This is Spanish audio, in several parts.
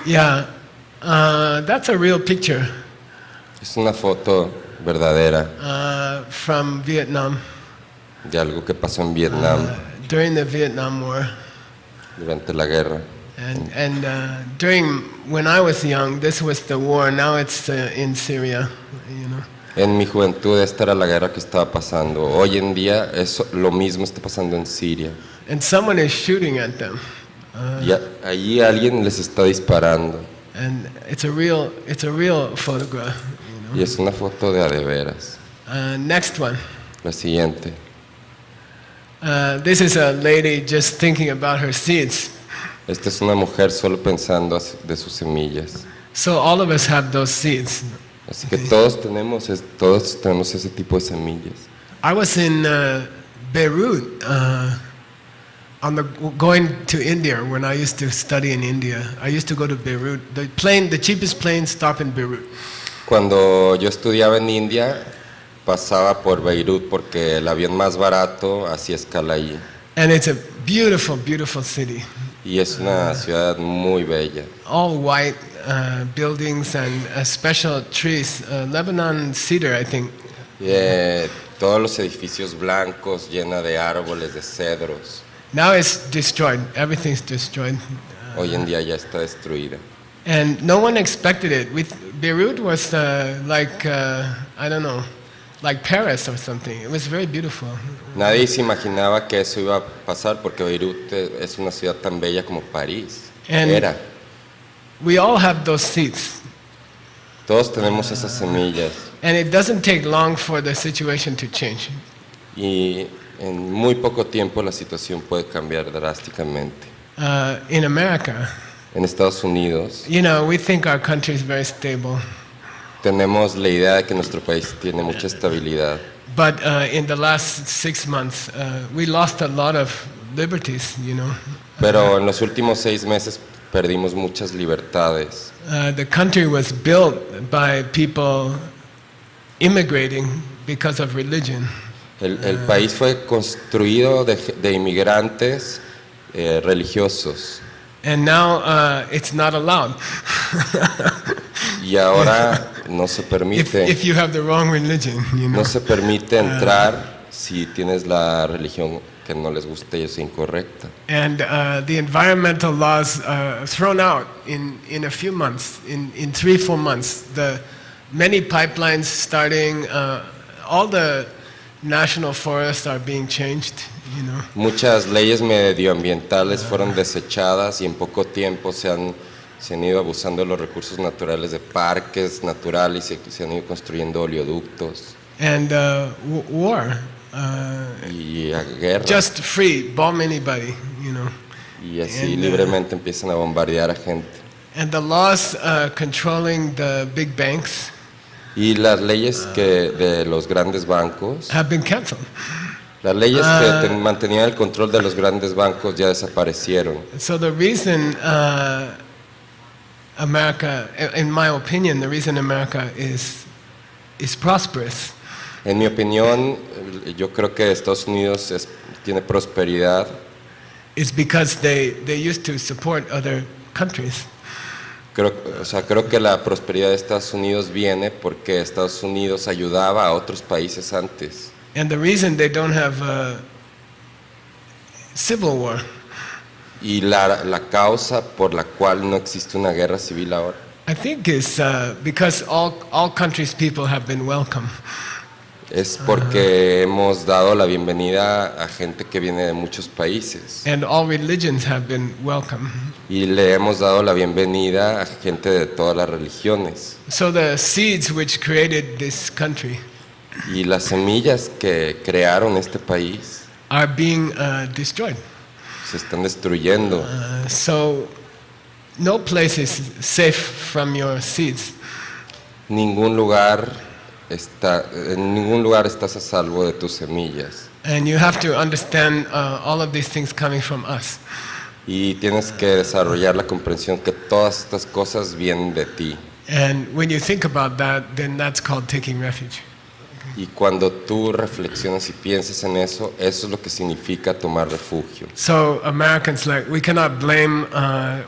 Yeah, that's a real picture Es una foto verdadera from Vietnam de algo que pasó en Vietnam during the Vietnam War. durante la guerra. And during when I was young, this was the war. Now it's in Syria, you know. En mi juventud esta era la guerra que estaba pasando. Hoy en día lo mismo está pasando en Siria. And someone is shooting at them. Y allí alguien les está disparando. And it's a real photograph. You know? Y es una foto de a de veras. Next one. La siguiente. This is a lady just thinking about her seeds. Esta es una mujer solo pensando de sus semillas. So all of us have those seeds. Así que todos tenemos ese tipo de semillas. I was in Beirut going to India when I used to study in India. I used to go to Beirut. The cheapest plane stopped in Beirut. Cuando yo estudiaba en India, pasaba por Beirut porque el avión más barato hacía escala allí. And it's a beautiful, beautiful city. Y es una ciudad muy bella. All white buildings and special trees, Lebanon cedar, I think. Todos los edificios blancos, llena de árboles, de cedros. Now it's destroyed. Everything's destroyed. Hoy en día ya está destruida. And no one expected it. Beirut was like I don't know, like Paris or something. It was very beautiful. Nadie se imaginaba que eso iba a pasar porque Beirut es una ciudad tan bella como París. Era. We all have those seeds. Todos tenemos esas semillas. And it doesn't take long for the situation to change. Y en muy poco tiempo la situación puede cambiar drásticamente. In America, en Estados Unidos, you know, we think our country is very stable. Tenemos la idea de que nuestro país tiene mucha estabilidad. But in the last 6 months, we lost a lot of liberties, you know. Pero en los últimos 6 meses perdimos muchas libertades. The country was built by people immigrating because of religion. El país fue construido de inmigrantes religiosos. And now it's not allowed. Y ahora no se permite. If you have the wrong religion, you know. No se permite entrar si tienes la religión que no les gusta y es incorrecta. And the environmental laws thrown out in a few months, in 3-4 months. The many pipelines starting, all the national forests are being changed, you know. Muchas leyes medioambientales fueron desechadas y en poco tiempo se han ido abusando de los recursos naturales de parques naturales y se han ido construyendo oleoductos. And war. Y a guerra. Just free, bomb anybody, you know. Y así libremente empiezan a bombardear a gente. And the laws controlling the big banks. Y las leyes de los grandes bancos have been canceled. Las leyes que mantenían el control de los grandes bancos ya desaparecieron. So the reason America, in my opinion, the reason America is prosperous. En mi opinión, yo creo que Estados Unidos tiene prosperidad. Is because they used to support other countries. Creo que la prosperidad de Estados Unidos viene porque Estados Unidos ayudaba a otros países antes. And the reason they don't have a civil war. Y la causa por la cual no existe una guerra civil ahora. I think is because all countries' people have been welcome. Es porque hemos dado la bienvenida a gente que viene de muchos países. And all religions have been welcome. Y le hemos dado la bienvenida a gente de todas las religiones. So the seeds which created this country y las semillas que crearon este país are being destroyed. Se están destruyendo. So no place is safe from your seeds. En ningún lugar estás a salvo de tus semillas. And you have to understand all of these things coming from us. Y tienes que desarrollar la comprensión que todas estas cosas vienen de ti. And when you think about that, then that's called taking refuge. Y cuando tú reflexionas y piensas en eso, eso es lo que significa tomar refugio. So Americans, like, we cannot blame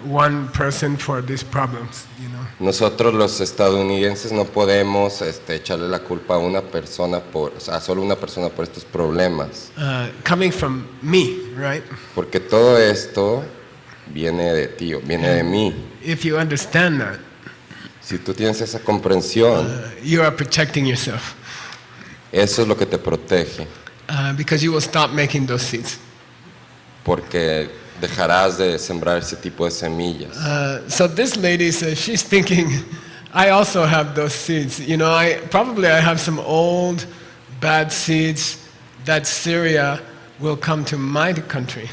one person for these problems, you know. Nosotros los estadounidenses no podemos echarle la culpa a una persona a solo una persona por estos problemas. Coming from me, right? Porque todo esto viene de ti, viene de mí. If you understand that, Si tú tienes esa comprensión, you are protecting yourself eso es lo que te protege, because you will stop making those seeds. porque dejarás de sembrar ese tipo de semillas. So this lady says she's thinking, I also have those seeds. You know, I have some old bad seeds that Syria will come to my country.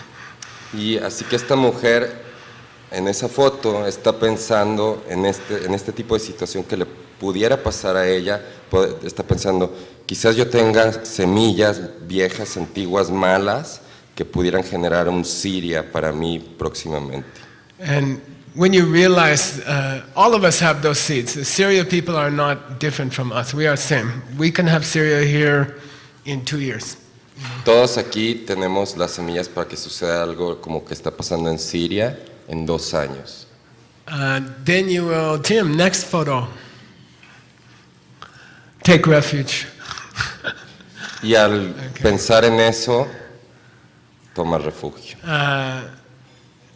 Y así que esta mujer en esa foto está pensando en este tipo de situación que le pudiera pasar a ella. Está pensando, quizás yo tenga semillas viejas, antiguas, malas, que pudieran generar un Siria para mí próximamente. And when you realize all of us have those seeds, the Syria people are not different from us. We are same. We can have Syria here in 2 years. Todos aquí tenemos las semillas para que suceda algo como que está pasando en Siria en 2 años. Then you will, Tim, next photo. Take refuge. Y al pensar en eso, toma refugio.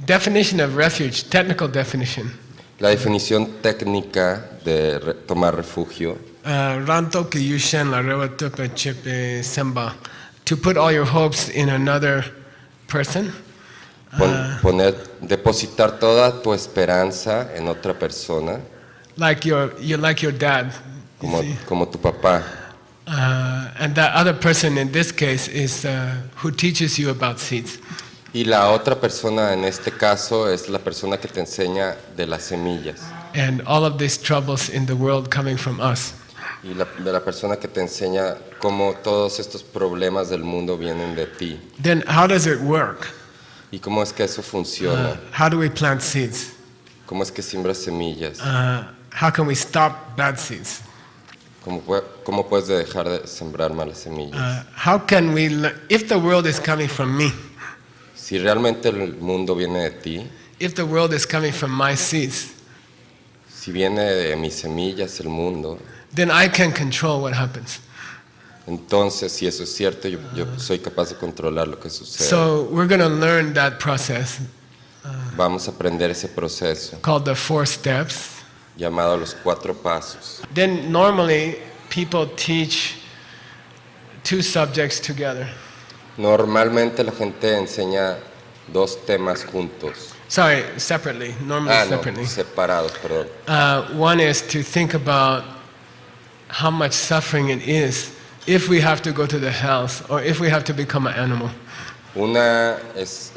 Definition of refuge, technical definition. La definición técnica de tomar refugio, Ranto ki yushen la rewa tupe chipe semba. To put all your hopes in another person. depositar toda tu esperanza en otra persona, Like your dad. You see? como tu papá. And that other person in this case is who teaches you about seeds. Y la otra persona en este caso es la persona que te enseña de las semillas. And all of these troubles in the world coming from us. Y de la persona que te enseña cómo todos estos problemas del mundo vienen de ti. Then how does it work? ¿Y cómo es que eso funciona? How do we plant seeds? ¿Cómo es que siembras semillas? How can we stop bad seeds? ¿Cómo puedes dejar de sembrar malas semillas? How can we, if the world is coming from me, Si realmente el mundo viene de ti, if the world is coming from my seeds, si viene de mis semillas el mundo, then I can control what happens. entonces si eso es cierto, yo soy capaz de controlar lo que sucede. So we're going to learn that process Vamos a aprender ese proceso called the 4 steps. llamado los 4 pasos. Then normally people teach 2 subjects together. Normalmente la gente enseña 2 temas juntos. Sorry, separately, normally separately. No, separados, perdón. One is to think about how much suffering it is if we have to go to the hells or if we have to become an animal. Una es,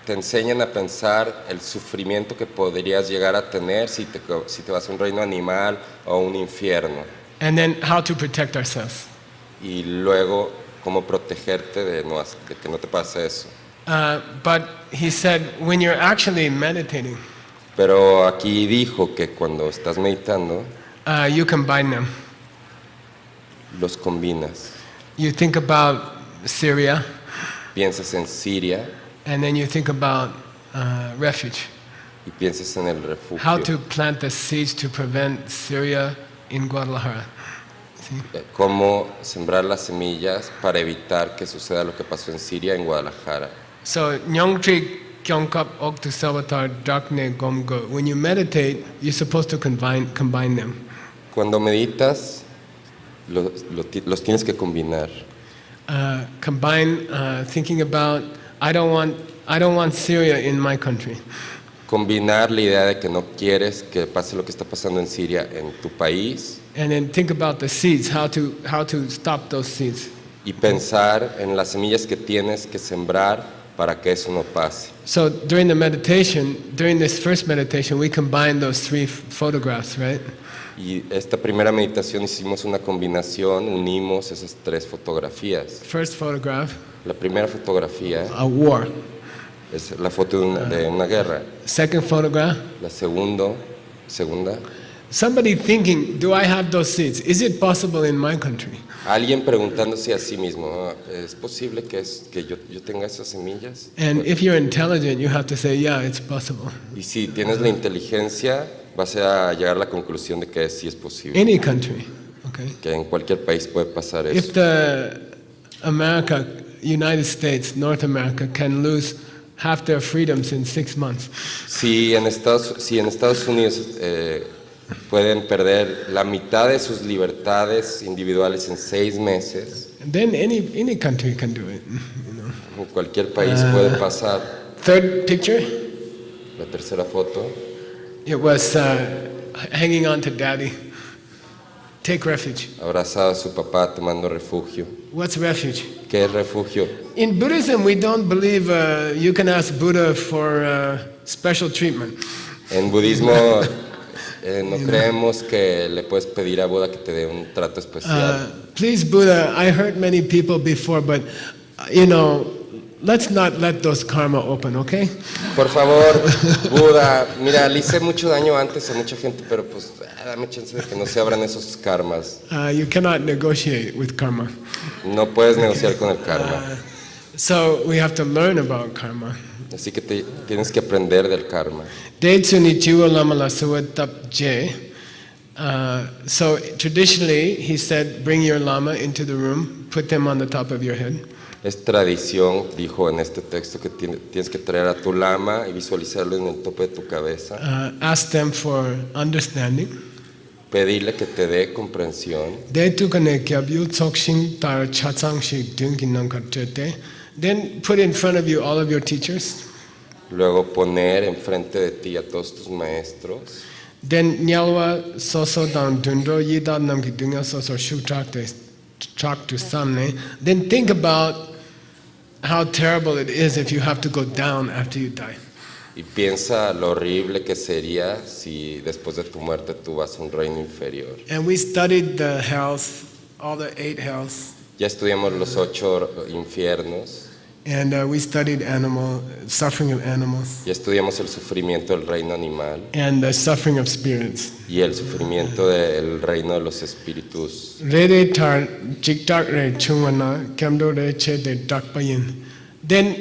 te enseñan a pensar el sufrimiento que podrías llegar a tener si te vas a un reino animal o a un infierno. And then how to protect ourselves. Y luego cómo protegerte de que no te pase eso. But he said, when you're actually meditating, Pero aquí dijo que cuando estás meditando, you combine them. los combinas. You think about Syria, Piensas en Siria and then you think about refuge. y piensas en el refugio. How to plant the seeds to prevent Syria in Guadalajara. See? Cómo sembrar las semillas para evitar que suceda lo que pasó en Siria, en Guadalajara. So, Nyongtri Kyongkap Oktu Savatar Dakne Gomgo. When you meditate, you're supposed to combine them. Cuando meditas, los tienes que combinar. Combine thinking about I don't want Syria in my country. Combinar la idea de que no quieres que pase lo que está pasando en Siria en tu país And then think about the seeds, how to stop those seeds. y pensar en las semillas que tienes que sembrar para que eso no pase. So during this first meditation, we combined those 3 photographs, right? Y esta primera meditación hicimos una combinación, unimos esas 3 fotografías. First photograph, La primera fotografía a war. es la foto de una guerra. Second photograph, La segunda, Somebody thinking, do I have those seeds? Is it possible in my country? Alguien preguntándose a sí mismo, "Ah, ¿es posible que yo tenga esas semillas?" And if you're intelligent, you have to say, yeah, it's possible. Y si tienes la inteligencia, vas a llegar a la conclusión de que sí es posible. Any country, okay? Que en cualquier país puede pasar eso. If the United States, North America, can lose half their freedoms in 6 months, Si en Estados Unidos pueden perder la mitad de sus libertades individuales en 6 meses, then any country can do it. You know. en cualquier país puede pasar. Third picture, La tercera foto, it was hanging on to daddy. Take refuge. abrazado a su papá tomando refugio. What's refuge? ¿Qué es refugio? In Buddhism, we don't believe you can ask Buddha for special treatment. En budismo no creemos que le puedes pedir a Buda que te dé un trato especial. Please, Buddha, I hurt many people before, but you know, let's not let those karma open, okay? Por favor, Buda, mira, le hice mucho daño antes a mucha gente, pero pues dame chance de que no se abran esos karmas. You cannot negotiate with karma. No puedes negociar con el karma. So we have to learn about karma. Así que tienes que aprender del karma. So traditionally, he said, bring your lama into the room, put them on the top of your head. Es tradición, dijo en este texto, que tienes que traer a tu lama y visualizarlo en el tope de tu cabeza. Ask them for understanding. Pedirle que te dé comprensión. Then put in front of you all of your teachers. Luego poner enfrente de ti a todos tus maestros. Then nyalwa soso down dundro yida namki dunga soso shu chak to samne. Then think about how terrible it is if you have to go down after you die. Y piensa lo horrible que sería si después de tu muerte tú vas a un reino inferior. And we studied the hells, all the 8 hells. Ya estudiamos los 8 infiernos. And we studied suffering of animals. Ya estudiamos el sufrimiento del reino animal. And the suffering of spirits. Y el sufrimiento del reino de los espíritus. Then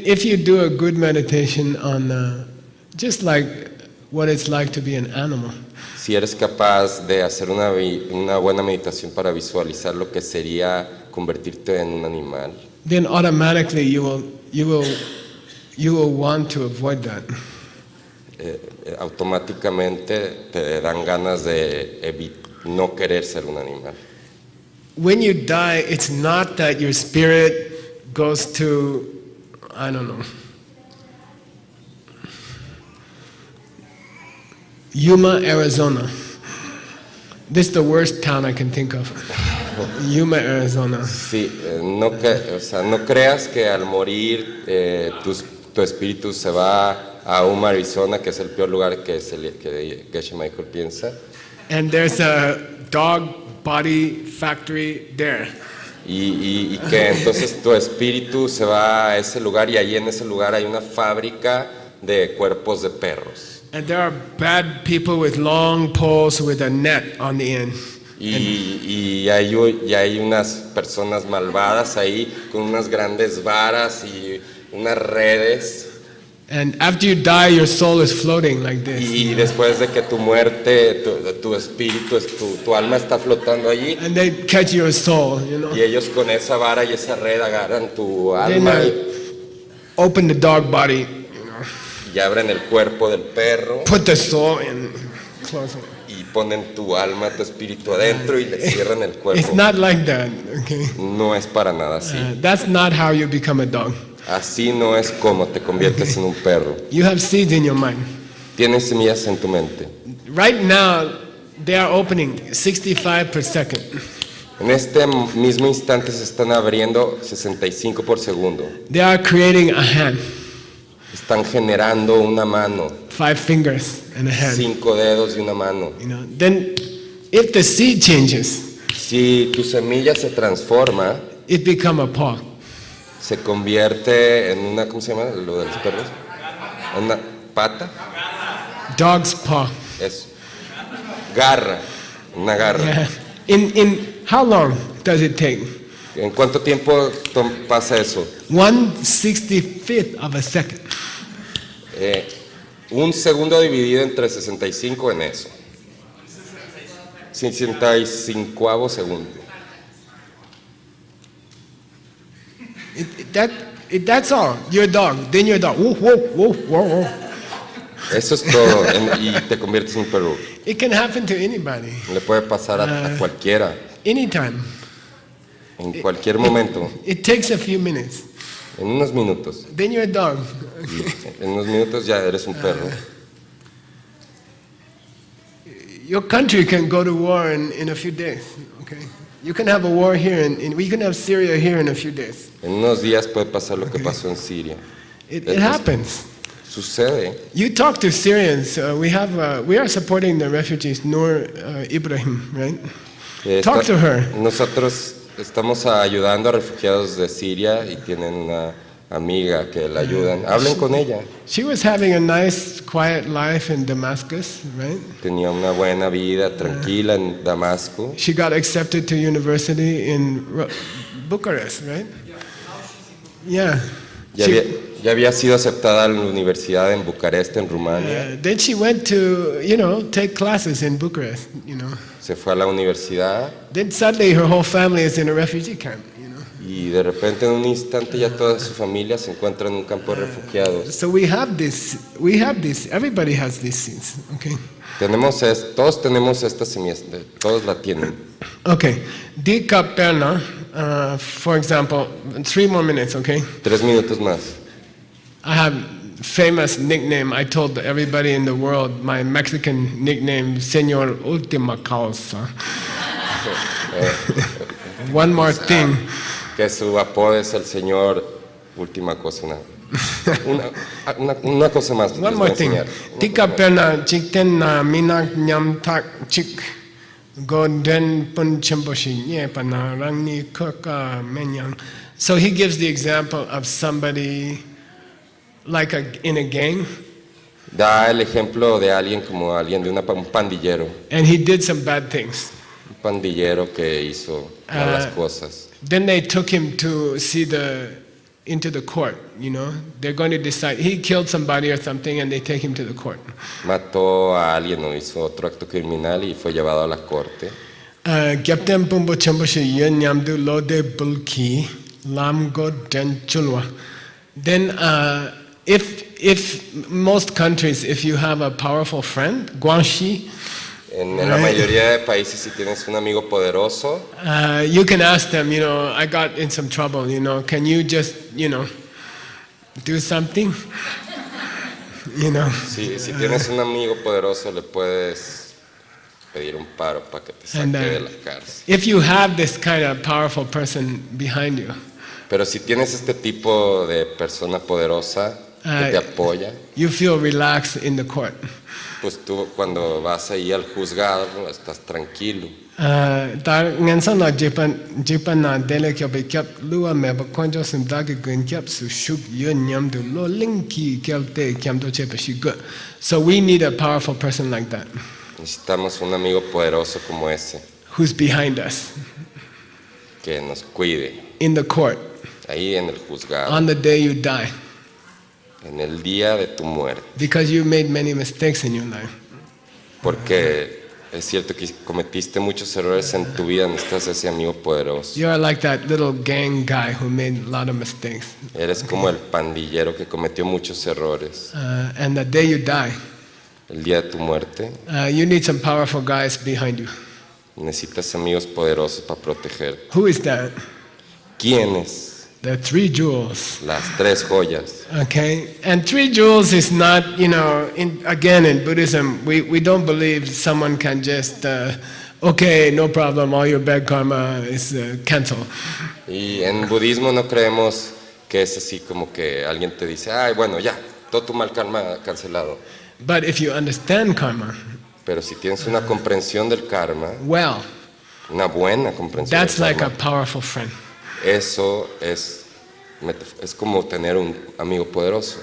if you do a good meditation on just like what it's like to be an animal. Si eres capaz de hacer una buena meditación para visualizar lo que sería convertirte en un animal, then automatically you will want to avoid that. Automáticamente te dan ganas de no querer ser un animal. When you die, it's not that your spirit goes to, I don't know, Yuma, Arizona. This is the worst town I can think of. Yuma, Arizona. Sí, no creas que al morir tu espíritu se va a Yuma, Arizona, que es el peor lugar que Geshe Michael piensa. And there's a dog body factory there. Y que entonces tu espíritu se va a ese lugar y allí en ese lugar hay una fábrica de cuerpos de perros. And there are bad people with long poles with a net on the end. Y hay unas personas malvadas ahí con unas grandes varas y unas redes. And after you die, your soul is floating like this. Y después de que tu muerte, tu espíritu, tu alma está flotando allí. And they catch your soul, you know. Y ellos con esa vara y esa red agarran tu alma open the dog body, y abren el cuerpo del perro. Put the soul in, close it. Y ponen tu alma, tu espíritu adentro y le cierran el cuerpo. It's not like that, okay? No es para nada así. That's not how you become a dog. Así no es como te conviertes en un perro. You have seeds in your mind. Tienes semillas en tu mente. Right now, they are opening 65 per second. En este mismo instante se están abriendo 65 por segundo. They are creating a hand. Están generando una mano. 5 fingers and a hand. 5 dedos y una mano. Then, if the seed changes, si tu semilla se transforma, it becomes a paw. Se convierte en una, ¿cómo se llama lo de los perros? Una pata. Dog's paw. Es garra, una garra. Yeah. In how long does it take? ¿En cuánto tiempo pasa eso? 1/65 of a second. Un segundo dividido entre 65 en eso. 65avo segundo. That's all. Your dog. Then your dog. Woof, woof, woof, woof, woof. Eso es todo y te conviertes en un perro. It can happen to anybody. Le puede pasar a cualquiera, Anytime. en cualquier momento, It takes a few minutes. en unos minutos. Then you're a dog. En unos minutos ya eres un perro. Your country can go to war in a few days. Okay. You can have a war here, and we can have Syria here in a few days. En unos días puede pasar lo que pasó en Siria. It happens. Sucede. You talk to Syrians. We are supporting the refugees, Nur Ibrahim, right? Talk to her. Nosotros estamos ayudando a refugiados de Siria y tienen una amiga que la ayudan. Hablen con ella. She was having a nice, quiet life in Damascus, right? Tenía una buena vida, tranquila en Damasco. She got accepted to university in Bucharest, right? Yeah. Ya había sido aceptada a la universidad en Bucarest, en Rumania. Then she went to, take classes in Bucharest, Se fue a la universidad Then suddenly her whole family is in a refugee camp, y de repente en un instante ya toda su familia se encuentra en un campo de refugiados. So we have this, everybody has these seeds, okay? Todos tenemos estas semillas, todos la tienen. Okay, Dika Perna, for example, 3 more minutes, okay? 3 minutos más. I have famous nickname. I told everybody in the world my Mexican nickname, Señor Última Causa. One more thing. Que su apodo es el Señor Última Cosa. Una cosa más. One more thing. Tika Perna Chikten na Minak Nyam Tak Chik Golden Pun Chimboshi Nye Panarangni Kuka Menyang. So he gives the example of somebody like in a gang. Da el ejemplo de alguien como alguien de un pandillero. And he did some bad things. Un pandillero que hizo malas cosas. Then they took him to see into the court, They're going to decide. He killed somebody or something and they take him to the court. Mató a alguien o hizo otro acto criminal y fue llevado a la corte. Gyaptem Pumbo Chamboshi Yun Yamdu Lode Bulki Lam Go Den Chulwa. Then if most countries, if you have a powerful friend, Guanxi, en la mayoría de países, si tienes un amigo poderoso, you can ask them, I got in some trouble, can you just, do something? Si tienes un amigo poderoso, le puedes pedir un paro para que te saque de la cárcel. If you have this kind of powerful person behind you, pero si tienes este tipo de persona poderosa que te apoya, you feel relaxed in the court. Pues tú cuando vas ahí al juzgado estás tranquilo. Dar ngensan na jipan na dele kyo be kyap luwa me ba konjo sim da ge gun kyap su shuk yun nyam du lo linki kyap te kyam do chepa shi go. So we need a powerful person like that. Necesitamos un amigo poderoso como ese. Who's behind us. Que nos cuide. In the court. Ahí en el juzgado. On the day you die. En el día de tu muerte. Because you made many mistakes in your life. Porque es cierto que cometiste muchos errores en tu vida, necesitas ese amigo poderoso. You are like that little gang guy who made a lot of mistakes. Eres como el pandillero que cometió muchos errores. And the day you die, el día de tu muerte, you need some powerful guys behind you. Necesitas amigos poderosos para proteger. Who is that? ¿Quiénes? The 3 jewels. Las 3 joyas. Okay, and 3 jewels is not, again in Buddhism, we don't believe someone can just, okay, no problem, all your bad karma is canceled. Y en budismo no creemos que es así como que alguien te dice, ay, bueno, ya, todo tu mal karma cancelado. But if you understand karma, pero si tienes una comprensión del karma, well, una buena comprensión that's del like karma, a powerful friend. Eso es como tener un amigo poderoso.